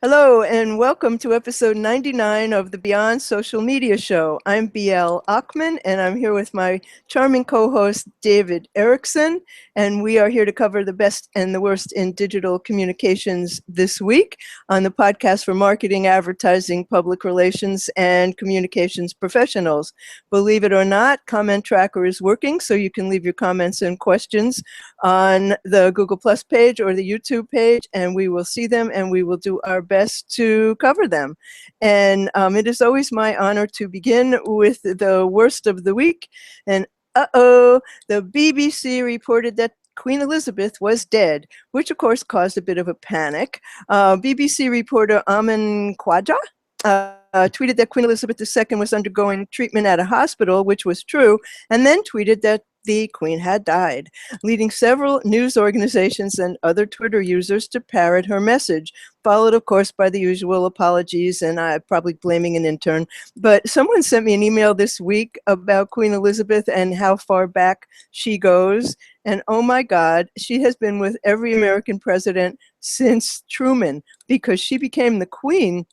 Hello and welcome to episode 99 of the Beyond Social Media Show. I'm BL Ochman and I'm here with my charming co-host David Erickson, and we are here to cover the best and the worst in digital communications this week on the podcast for marketing, advertising, public relations, and communications professionals. Believe it or not, Comment Tracker is working, so you can leave your comments and questions on the Google Plus page or the YouTube page, and we will see them and we will do our best to cover them. And it is always my honor to begin with the worst of the week. And the BBC reported that Queen Elizabeth was dead, which of course caused a bit of a panic. BBC reporter Amin Khwaja tweeted that Queen Elizabeth II was undergoing treatment at a hospital, which was true, and then tweeted that the Queen had died, leading several news organizations and other Twitter users to parrot her message, followed, of course, by the usual apologies and probably blaming an intern. But someone sent me an email this week about Queen Elizabeth and how far back she goes. And oh my God, she has been with every American president since Truman, because she became the Queen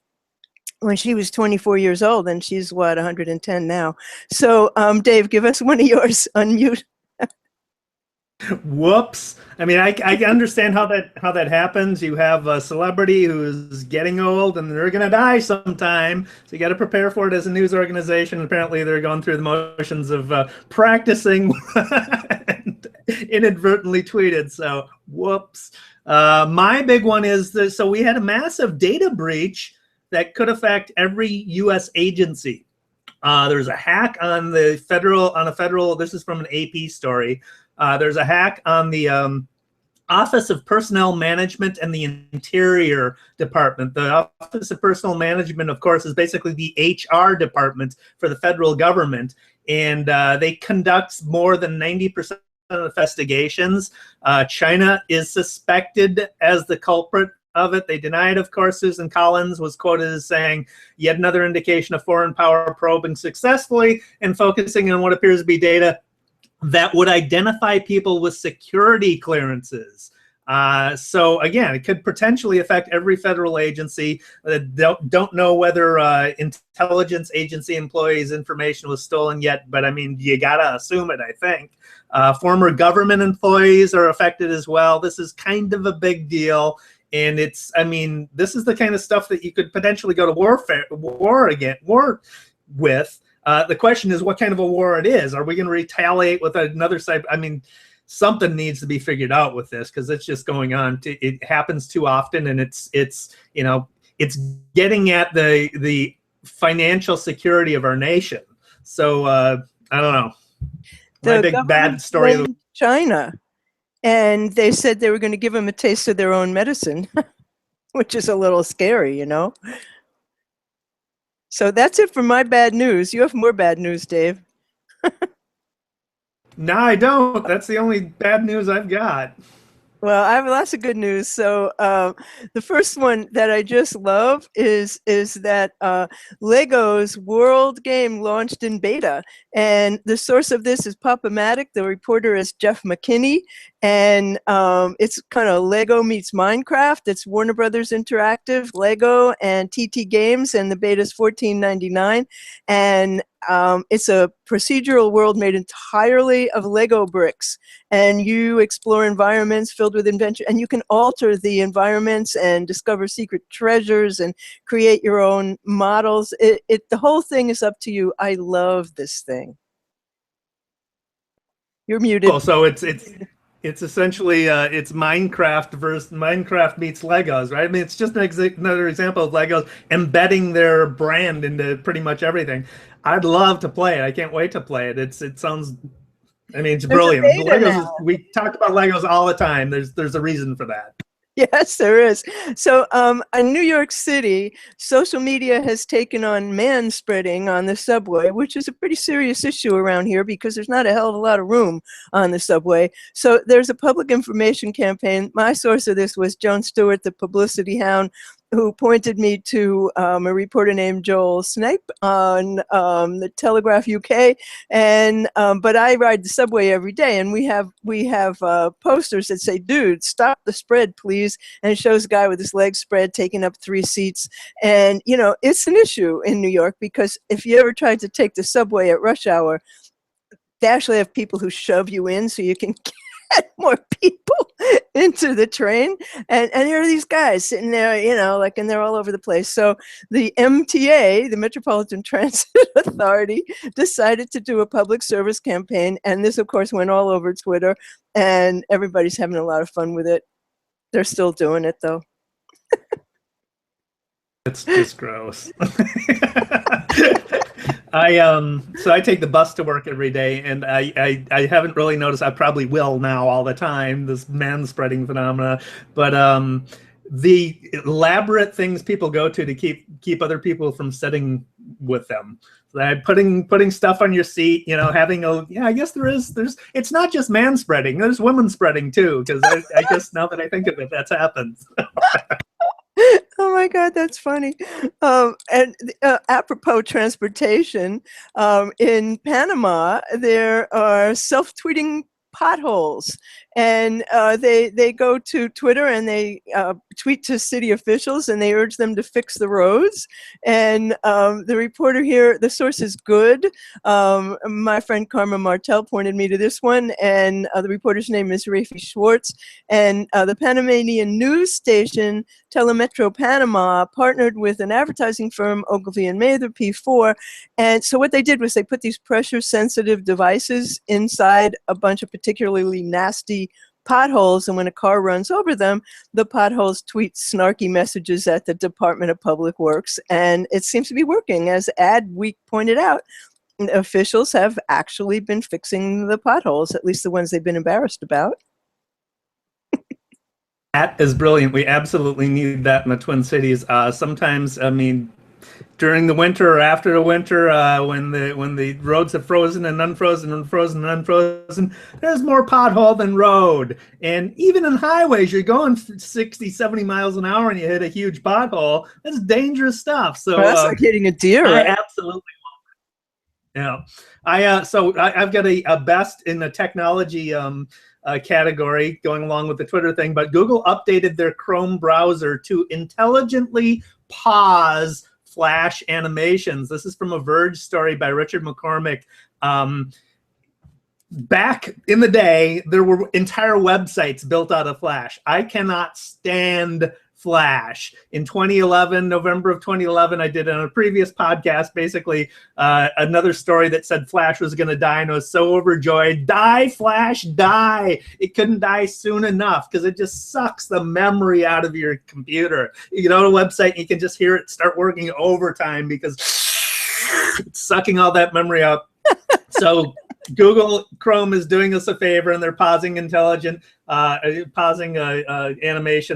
when she was 24 years old, and she's, what, 110 now. So, Dave, give us one of yours. Unmute. Whoops. I mean, I understand how that happens. You have a celebrity who's getting old and they're going to die sometime. So you got to prepare for it as a news organization. Apparently, they're going through the motions of practicing and inadvertently tweeted. So, whoops. My big one is this. So we had a massive data breach that could affect every U.S. agency. There's a hack on a federal, this is from an AP story. There's a hack on the Office of Personnel Management and the Interior Department. The Office of Personnel Management, of course, is basically the HR department for the federal government, and they conduct more than 90% of investigations. China is suspected as the culprit of it. They denied, of course. Susan Collins was quoted as saying, yet another indication of foreign power probing successfully and focusing on what appears to be data that would identify people with security clearances. So again, it could potentially affect every federal agency. Don't know whether intelligence agency employees' information was stolen yet, but I mean, you gotta assume it, I think. Former government employees are affected as well. This is kind of a big deal. And it's, I mean, this is the kind of stuff that you could potentially go to war with. The question is what kind of a war it is. Are we going to retaliate with another side? I mean, something needs to be figured out with this, because it's just going on. It happens too often, and it's you know, it's getting at the financial security of our nation. So I don't know. My big bad story of China. And they said they were going to give them a taste of their own medicine, which is a little scary, you know. So that's it for my bad news. You have more bad news, Dave. No, I don't. That's the only bad news I've got. Well, I have lots of good news. So the first one that I just love is that Lego's World game launched in beta. And the source of this is Pop-O-Matic. The reporter is Jeff McKinney. And it's kind of Lego meets Minecraft. It's Warner Brothers Interactive, Lego, and TT Games. And the beta is $14.99. And it's a procedural world made entirely of Lego bricks, and you explore environments filled with adventure, and you can alter the environments and discover secret treasures and create your own models. The whole thing is up to you. I love this thing. You're muted. Oh, so it's essentially it's Minecraft meets Legos, right? I mean, it's just another example of Legos embedding their brand into pretty much everything. I'd love to play it. I can't wait to play it. It sounds, I mean, it's brilliant. Legos we talk about Legos all the time. There's a reason for that. Yes, there is. So in New York City, social media has taken on manspreading on the subway, which is a pretty serious issue around here because there's not a hell of a lot of room on the subway. So there's a public information campaign. My source of this was Joan Stewart, the publicity hound, who pointed me to a reporter named Joel Snape on the Telegraph UK, and but I ride the subway every day, and we have posters that say, "Dude, stop the spread, please," and it shows a guy with his legs spread taking up 3 seats, and you know it's an issue in New York because if you ever tried to take the subway at rush hour, they actually have people who shove you in so you can get more people into the train. And there are these guys sitting there, you know, like, and they're all over the place. So the MTA, the Metropolitan Transit Authority, decided to do a public service campaign. And this, of course, went all over Twitter. And everybody's having a lot of fun with it. They're still doing it, though. It's just gross. So I take the bus to work every day, and I haven't really noticed. I probably will now all the time, this manspreading phenomena. But the elaborate things people go to keep other people from sitting with them. Like putting stuff on your seat, you know, having I guess there's it's not just manspreading. There's women spreading too, because I guess now that I think of it, that's happened. Oh my God, that's funny. And apropos transportation, in Panama, there are self-tweeting potholes, and they go to Twitter and they tweet to city officials and they urge them to fix the roads. And the reporter here, the source is good. My friend Karma Martel pointed me to this one, and the reporter's name is Rafi Schwartz. And the Panamanian news station Telemetro Panama partnered with an advertising firm, Ogilvy and Mather, P4. And so what they did was they put these pressure-sensitive devices inside a bunch of particularly nasty potholes, and when a car runs over them, the potholes tweet snarky messages at the Department of Public Works, and it seems to be working. As Adweek pointed out, officials have actually been fixing the potholes, at least the ones they've been embarrassed about. That is brilliant. We absolutely need that in the Twin Cities. Sometimes, I mean, during the winter or after the winter, when the roads have frozen and unfrozen and frozen and unfrozen, there's more pothole than road. And even in highways, you're going 60, 70 miles an hour and you hit a huge pothole. That's dangerous stuff. So well, that's like hitting a deer, right? I absolutely love it. Yeah. So I've got a best in the technology category going along with the Twitter thing, but Google updated their Chrome browser to intelligently pause Flash animations. This is from a Verge story by Richard McCormick. Back in the day, there were entire websites built out of Flash. I cannot stand Flash. In 2011, November of 2011, I did on a previous podcast, basically another story that said Flash was going to die, and I was so overjoyed. Die, Flash, die. It couldn't die soon enough because it just sucks the memory out of your computer. You go to a website and you can just hear it start working overtime because it's sucking all that memory up. So Google Chrome is doing us a favor, and they're pausing animation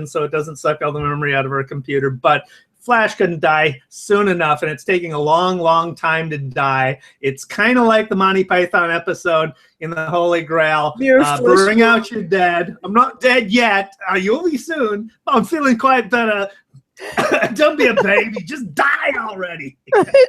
so it doesn't suck all the memory out of our computer. But Flash couldn't die soon enough, and it's taking a long, long time to die. It's kind of like the Monty Python episode in the Holy Grail. Bring out your dead. I'm not dead yet. You'll be soon. I'm feeling quite better. Don't be a baby. Just die already.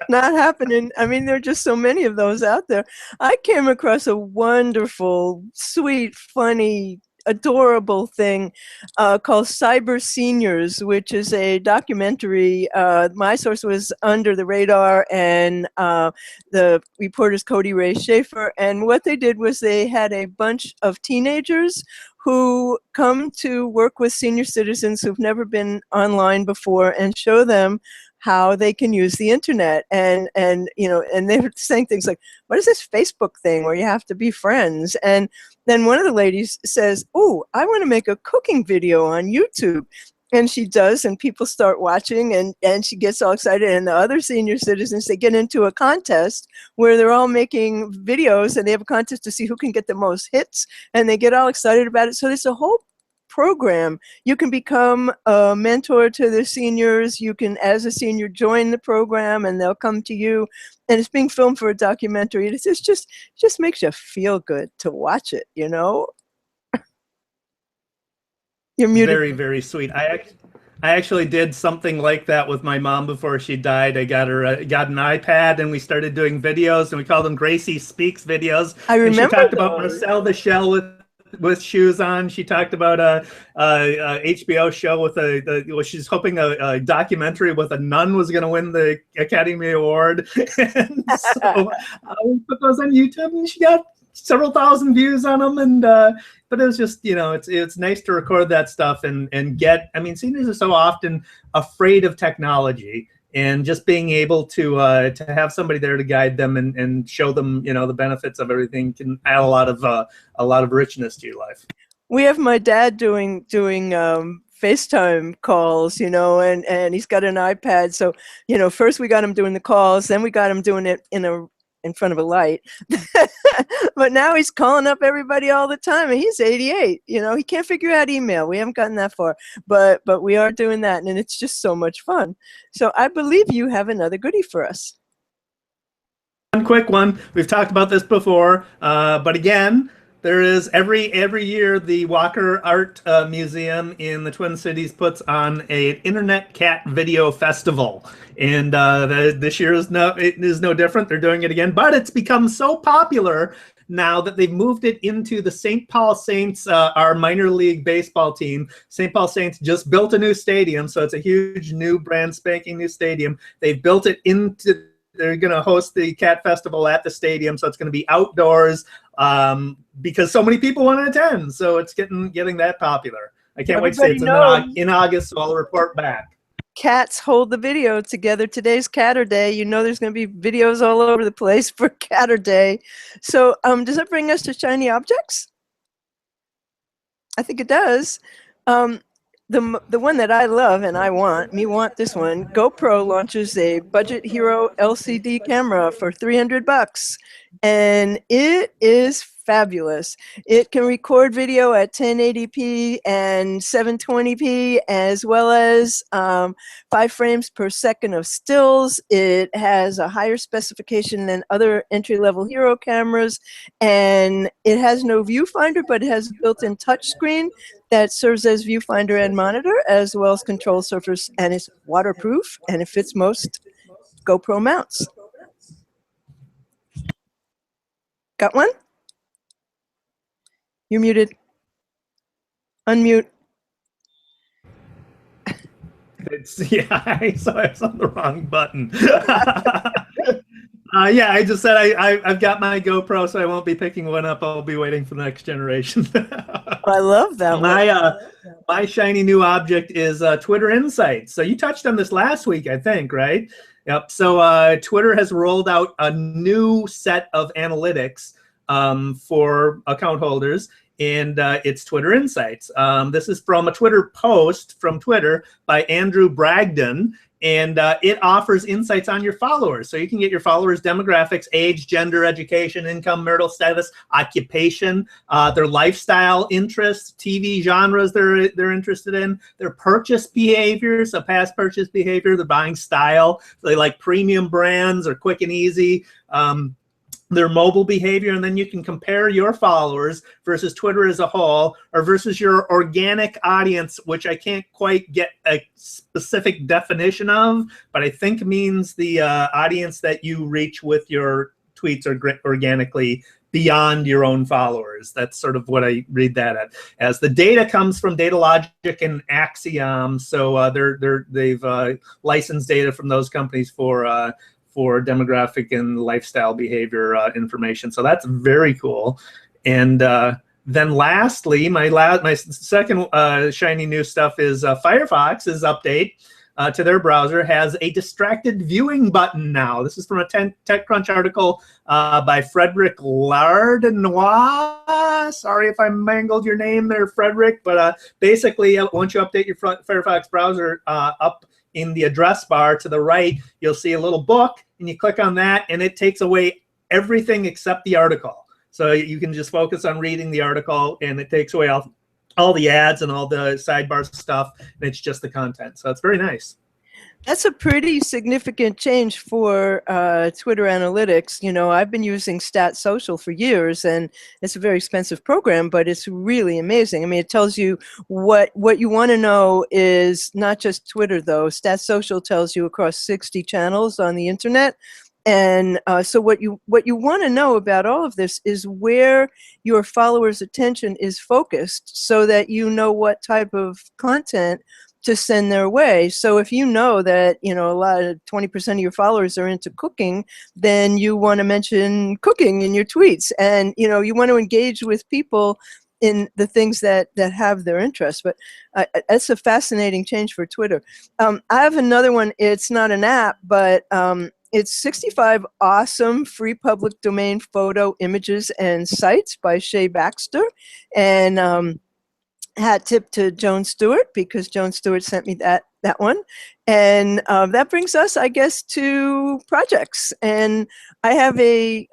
Not happening. I mean, there are just so many of those out there. I came across a wonderful, sweet, funny, adorable thing called Cyber Seniors, which is a documentary. My source was Under the Radar, and the reporter's Cody Ray Schaefer. And what they did was they had a bunch of teenagers who come to work with senior citizens who've never been online before and show them how they can use the internet. And you know, and they were saying things like, what is this Facebook thing where you have to be friends? And then one of the ladies says, oh, I want to make a cooking video on YouTube. And she does, and people start watching, and she gets all excited. And the other senior citizens, they get into a contest where they're all making videos, and they have a contest to see who can get the most hits, and they get all excited about it. So there's a whole program. You can become a mentor to the seniors. You can, as a senior, join the program, and they'll come to you. And it's being filmed for a documentary. It just makes you feel good to watch it, you know? You're muted. Very, very sweet. I actually did something like that with my mom before she died. I got her got an iPad, and we started doing videos, and we called them Gracie Speaks videos. I And she remember talked about those. Marcel the Shell with shoes on. She talked about a HBO show with well, she's hoping a documentary with a nun was going to win the Academy Award. And so we put those on YouTube, and she got several thousand views on them. And but it was just, you know, it's nice to record that stuff and get. I mean, seniors are so often afraid of technology, and just being able to have somebody there to guide them and show them, you know, the benefits of everything can add a lot of richness to your life. We have my dad doing FaceTime calls, you know, and he's got an iPad. So, you know, first we got him doing the calls, then we got him doing it in front of a light. But now he's calling up everybody all the time, and he's 88. You know, he can't figure out email. We haven't gotten that far, but we are doing that, and it's just so much fun. So I believe you have another goodie for us. One quick one. We've talked about this before, but again, there is every year the Walker Art Museum in the Twin Cities puts on an Internet Cat Video Festival, and this year is no different. They're doing it again, but it's become so popular now that they've moved it into the St. Paul Saints, our minor league baseball team. St. Paul Saints just built a new stadium, so it's a huge new brand spanking new stadium. They've built it into. They're going to host the Cat Festival at the stadium, so it's going to be outdoors because so many people want to attend. So it's getting that popular. I can't wait to say it's in August, so I'll report back. Cats hold the video together. Today's Catter Day. You know there's going to be videos all over the place for Catter Day. So does that bring us to shiny objects? I think it does. The one that I love and I want this one. GoPro launches a Budget Hero LCD camera for $300, and it is fabulous. It can record video at 1080p and 720p, as well as 5 frames per second of stills. It has a higher specification than other entry-level Hero cameras, and it has no viewfinder, but it has a built-in touchscreen that serves as viewfinder and monitor, as well as control surface, and it's waterproof, and it fits most GoPro mounts. Got one? You're muted. Unmute. Yeah, I saw it's on the wrong button. Yeah, I just said I've got my GoPro, so I won't be picking one up. I'll be waiting for the next generation. I love that one. My shiny new object is Twitter Insights. So you touched on this last week, I think, right? Yep. So Twitter has rolled out a new set of analytics for account holders, and it's Twitter Insights. This is from a Twitter post from Twitter by Andrew Bragdon, and it offers insights on your followers. So you can get your followers' demographics, age, gender, education, income, marital status, occupation, their lifestyle interests, TV genres they're interested in, their purchase behavior, so past purchase behavior, their buying style. So they like premium brands or quick and easy. Their mobile behavior, and then you can compare your followers versus Twitter as a whole, or versus your organic audience, which I can't quite get a specific definition of, but I think means the audience that you reach with your tweets organically beyond your own followers. That's sort of what I read that as. The data comes from Datalogic and Axiom, so they've licensed data from those companies for demographic and lifestyle behavior information. So that's very cool. And then lastly, my second shiny new stuff is Firefox's update to their browser has a distracted viewing button now. This is from a TechCrunch article by Frederick Lardenois. Sorry if I mangled your name there, Frederick, but basically once you update your Firefox browser up in the address bar to the right, you'll see a little book, and you click on that, and it takes away everything except the article. So you can just focus on reading the article, and it takes away all the ads and all the sidebar stuff, and it's just the content. So it's very nice. That's a pretty significant change for Twitter analytics. You know, I've been using Stat Social for years, and it's a very expensive program, but it's really amazing. I mean, it tells you what you want to know is not just Twitter, though. Stat Social tells you across 60 channels on the internet. And so what you want to know about all of this is where your followers' attention is focused, so that you know what type of content to send their way. So if you know that, you know, a lot of 20% of your followers are into cooking, then you want to mention cooking in your tweets, and you know, you want to engage with people in the things that have their interest. But that's a fascinating change for Twitter. I have another one. It's not an app, but it's 65 awesome free public domain photo, images, and sites by Shay Baxter. And hat tip to Joan Stewart, because Joan Stewart sent me that one. And that brings us, I guess, to projects. And I have a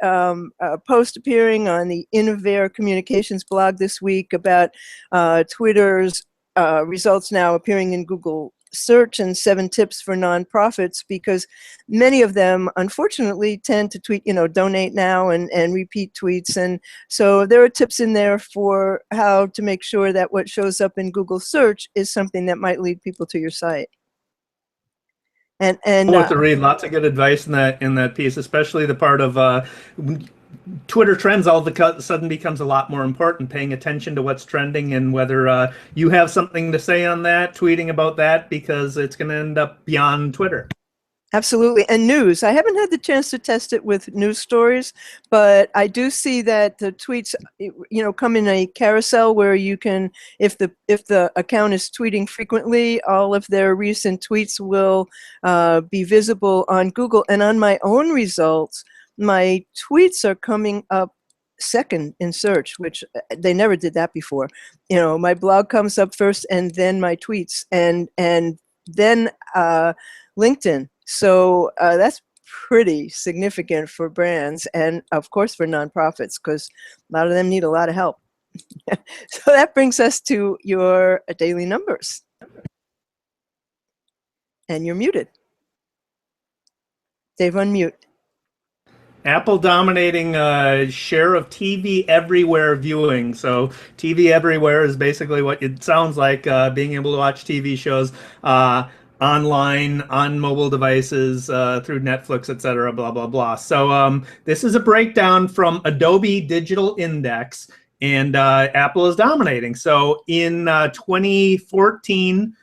post appearing on the Innovair Communications blog this week about Twitter's results now appearing in Google search, and 7 tips for nonprofits, because many of them unfortunately tend to tweet, you know, donate now and repeat tweets. And so there are tips in there for how to make sure that what shows up in Google search is something that might lead people to your site. And Worth to read. Lots of good advice in that piece, especially the part of Twitter trends all of a sudden becomes a lot more important, paying attention to what's trending and whether you have something to say on that, tweeting about that, because it's going to end up beyond Twitter. Absolutely. And news. I haven't had the chance to test it with news stories, but I do see that the tweets, you know, come in a carousel where you can, if the account is tweeting frequently, all of their recent tweets will be visible on Google. And on my own results, my tweets are coming up second in search, which they never did that before. You know, my blog comes up first, and then my tweets, and then LinkedIn. So that's pretty significant for brands, and of course for nonprofits, because a lot of them need a lot of help. So that brings us to your daily numbers. And you're muted. Dave, unmute. Apple dominating share of TV everywhere viewing. So TV everywhere is basically what it sounds like, being able to watch TV shows online, on mobile devices, through Netflix, etc., blah, blah, blah. So this is a breakdown from Adobe Digital Index, and Apple is dominating. So in 2014,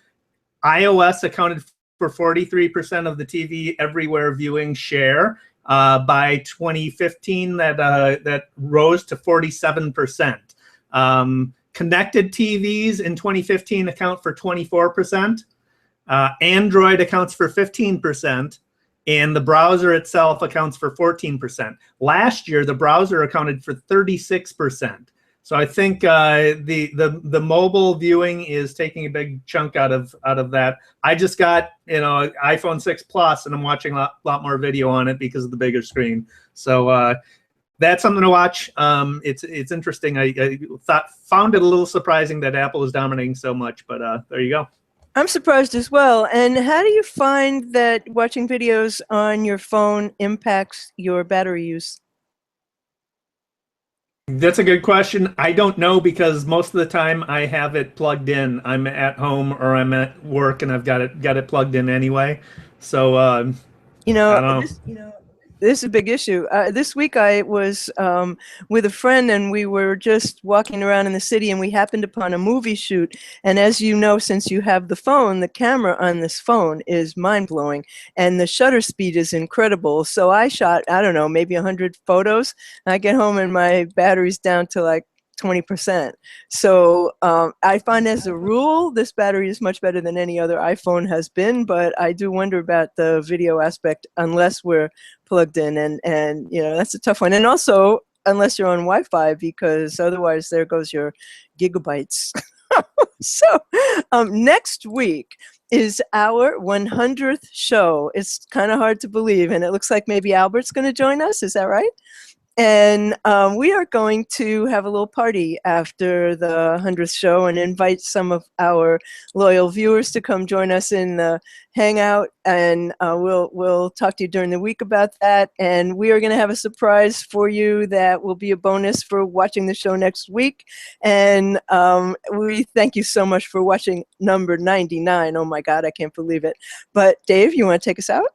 iOS accounted for 43% of the TV everywhere viewing share. By 2015, that rose to 47%. Connected TVs in 2015 account for 24%. Android accounts for 15%, and the browser itself accounts for 14%. Last year, the browser accounted for 36%. So I think the mobile viewing is taking a big chunk out of that. I just got, you know, iPhone 6 Plus, and I'm watching a lot more video on it because of the bigger screen. So that's something to watch. It's interesting. I found it a little surprising that Apple is dominating so much, but there you go. I'm surprised as well. And how do you find that watching videos on your phone impacts your battery use? That's a good question. I don't know, because most of the time I have it plugged in. I'm at home or I'm at work, and I've got it plugged in anyway. So you know, I don't know. This is a big issue. This week I was with a friend, and we were just walking around in the city, and we happened upon a movie shoot. And as you know, since you have the phone, the camera on this phone is mind-blowing, and the shutter speed is incredible. So I shot, I don't know, maybe 100 photos. I get home and my battery's down to like 20%. So I find, as a rule, this battery is much better than any other iPhone has been, but I do wonder about the video aspect unless we're plugged in, and you know, that's a tough one. And also, unless you're on Wi-Fi, because otherwise there goes your gigabytes. So next week is our 100th show. It's kind of hard to believe, and it looks like maybe Albert's going to join us. Is that right? And we are going to have a little party after the 100th show and invite some of our loyal viewers to come join us in the hangout. And we'll talk to you during the week about that. And we are going to have a surprise for you that will be a bonus for watching the show next week. And we thank you so much for watching number 99. Oh my God, I can't believe it. But Dave, you want to take us out?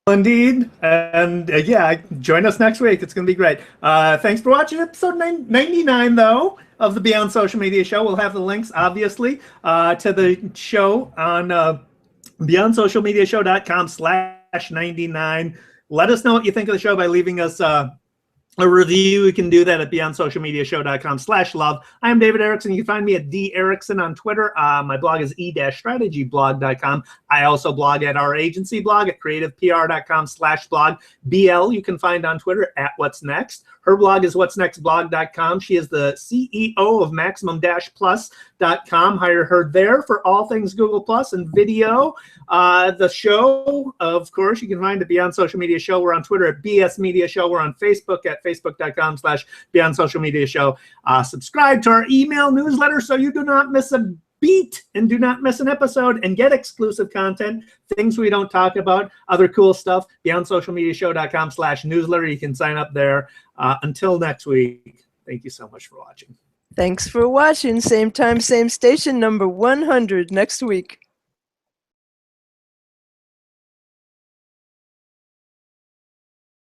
Indeed, and yeah, join us next week. It's going to be great. Thanks for watching episode 99, though, of the Beyond Social Media Show. We'll have the links, obviously, to the show on beyondsocialmediashow.com/99. Let us know what you think of the show by leaving us a review. You can do that at beyondsocialmediashow.com/love. I am David Erickson. You can find me at D Erickson on Twitter. My blog is e-strategyblog.com. I also blog at our agency blog at creativepr.com/blog. BL you can find on Twitter at What's Next. Her blog is what'snextblog.com. She is the CEO of maximum-plus.com. Hire her there for all things Google Plus and video. The show, of course, you can find at Beyond Social Media Show. We're on Twitter at BS Media Show. We're on Facebook at facebook.com/Beyond Social Media Show. Subscribe to our email newsletter so you do not miss a beat and do not miss an episode and get exclusive content, things we don't talk about, other cool stuff. beyondsocialmediashow.com/newsletter. You can sign up there. Until next week, thank you so much for watching. Thanks for watching. Same time, same station, number 100 next week.